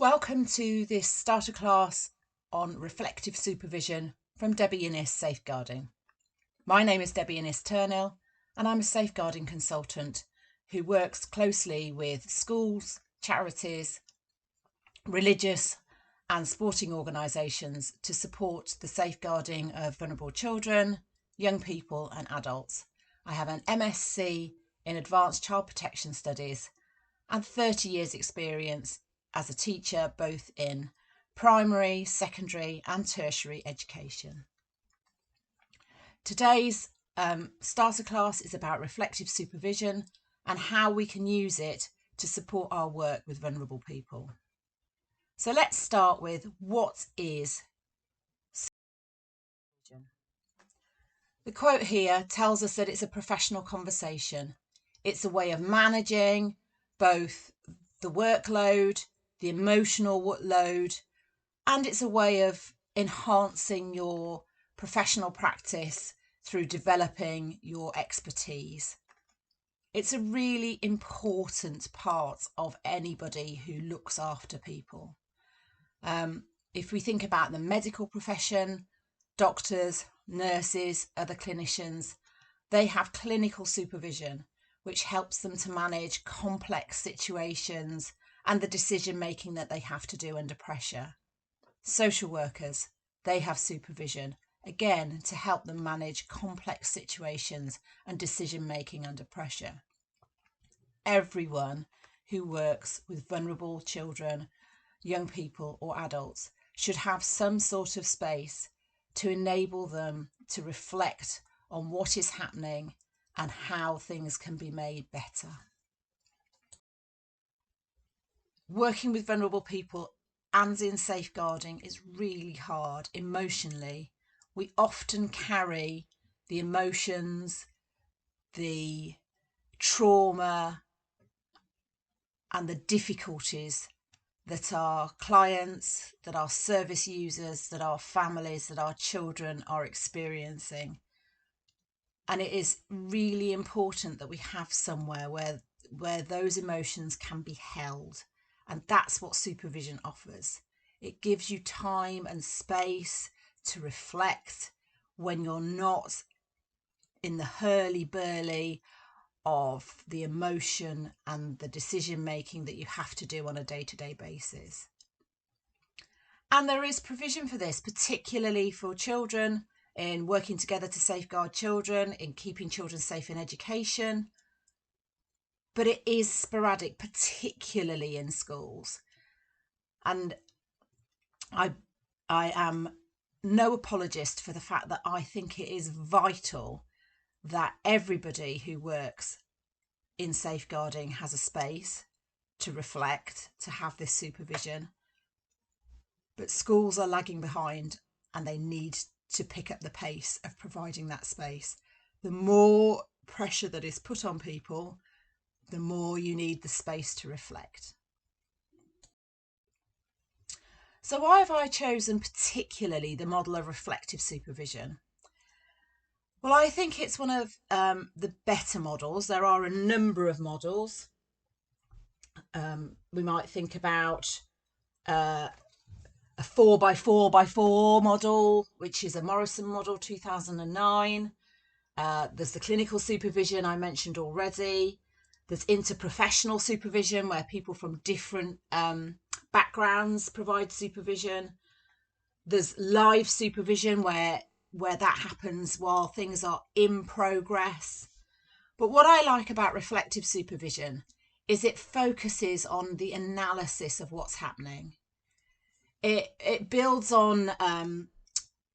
Welcome to this starter class on reflective supervision from Debbie Innes Safeguarding. My name is Debbie Innes-Turnill and I'm a safeguarding consultant who works closely with schools, charities, religious and sporting organisations to support the safeguarding of vulnerable children, young people and adults. I have an MSc in Advanced Child Protection Studies and 30 years experience as a teacher both in primary, secondary and tertiary education. Today's starter class is about reflective supervision and how we can use it to support our work with vulnerable people. So let's start with what is supervision. The quote here tells us that it's a professional conversation. It's a way of managing both the workload, the emotional load, and it's a way of enhancing your professional practice through developing your expertise. It's a really important part of anybody who looks after people. If we think about the medical profession, doctors, nurses, other clinicians, they have clinical supervision, which helps them to manage complex situations and the decision making that they have to do under pressure. Social workers, they have supervision, again, to help them manage complex situations and decision making under pressure. Everyone who works with vulnerable children, young people or adults should have some sort of space to enable them to reflect on what is happening and how things can be made better. Working with vulnerable people and in safeguarding is really hard emotionally. We often carry the emotions, the trauma and the difficulties that our clients, that our service users, that our families, that our children are experiencing. And it is really important that we have somewhere where those emotions can be held. And that's what supervision offers. It gives you time and space to reflect when you're not in the hurly-burly of the emotion and the decision making that you have to do on a day-to-day basis. And there is provision for this, particularly for children, in working together to safeguard children, in keeping children safe in education. But it is sporadic, particularly in schools. And I am no apologist for the fact that I think it is vital that everybody who works in safeguarding has a space to reflect, to have this supervision. But schools are lagging behind and they need to pick up the pace of providing that space. The more pressure that is put on people, the more you need the space to reflect. So why have I chosen particularly the model of reflective supervision? Well, I think it's one of the better models. There are a number of models. We might think about a 4x4x4 model, which is a Morrison model, 2009. There's the clinical supervision I mentioned already. There's interprofessional supervision, where people from different backgrounds provide supervision. There's live supervision, where that happens while things are in progress. But what I like about reflective supervision is it focuses on the analysis of what's happening. It builds on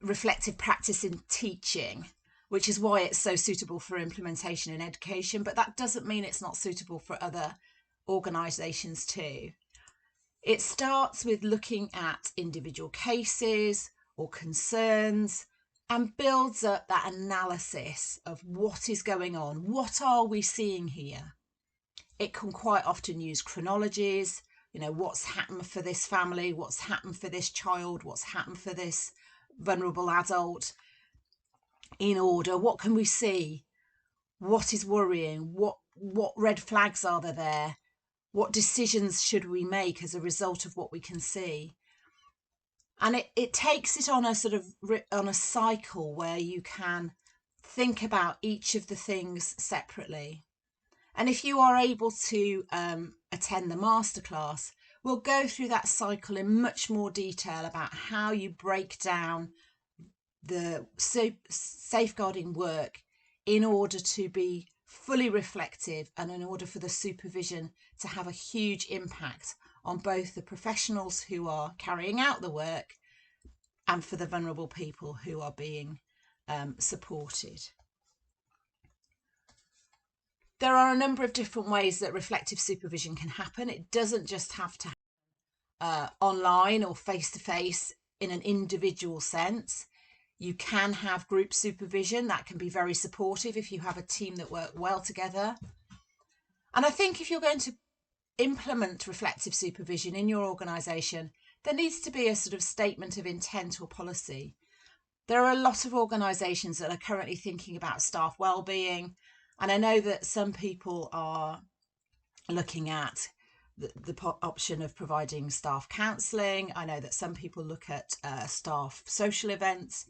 reflective practice in teaching, which is why it's so suitable for implementation in education, but that doesn't mean it's not suitable for other organisations too. It starts with looking at individual cases or concerns and builds up that analysis of what is going on. What are we seeing here? It can quite often use chronologies, what's happened for this family, what's happened for this child, what's happened for this vulnerable adult, in order. What can we see? What is worrying? What red flags are there? What decisions should we make as a result of what we can see? And it takes it on a sort of on a cycle where you can think about each of the things separately. And if you are able to attend the masterclass, we'll go through that cycle in much more detail about how you break down the safeguarding work in order to be fully reflective and in order for the supervision to have a huge impact on both the professionals who are carrying out the work and for the vulnerable people who are being supported. There are a number of different ways that reflective supervision can happen. It doesn't just have to happen online or face-to-face in an individual sense. You can have group supervision. That can be very supportive if you have a team that work well together. And I think if you're going to implement reflective supervision in your organisation, there needs to be a sort of statement of intent or policy. There are a lot of organisations that are currently thinking about staff wellbeing, and I know that some people are looking at the option of providing staff counselling. I know that some people look at staff social events.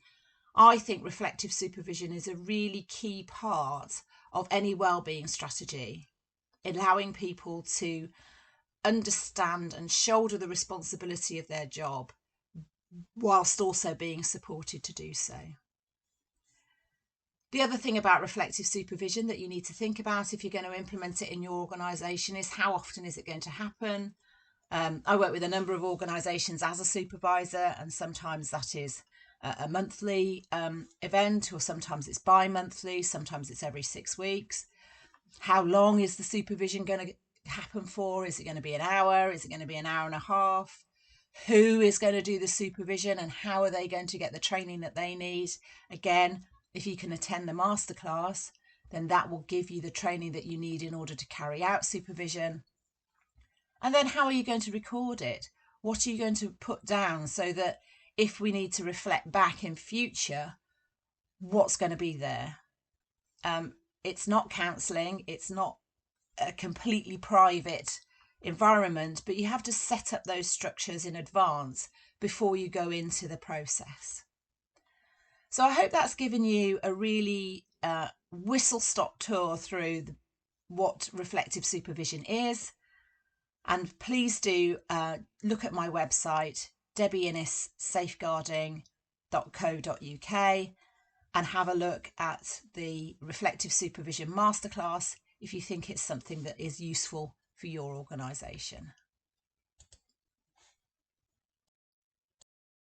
I think reflective supervision is a really key part of any wellbeing strategy, allowing people to understand and shoulder the responsibility of their job whilst also being supported to do so. The other thing about reflective supervision that you need to think about if you're going to implement it in your organisation is how often is it going to happen? I work with a number of organisations as a supervisor, and sometimes that is a monthly event, or sometimes it's bi-monthly, sometimes it's every 6 weeks. How long is the supervision going to happen for? Is it going to be an hour? Is it going to be an hour and a half? Who is going to do the supervision and how are they going to get the training that they need? Again, if you can attend the masterclass, then that will give you the training that you need in order to carry out supervision. And then how are you going to record it? What are you going to put down so that if we need to reflect back in future, what's going to be there? It's not counselling, it's not a completely private environment, but you have to set up those structures in advance before you go into the process. So I hope that's given you a really whistle-stop tour through what reflective supervision is. And please do look at my website, debbieinissafeguarding.co.uk, and have a look at the reflective supervision masterclass if you think it's something that is useful for your organisation.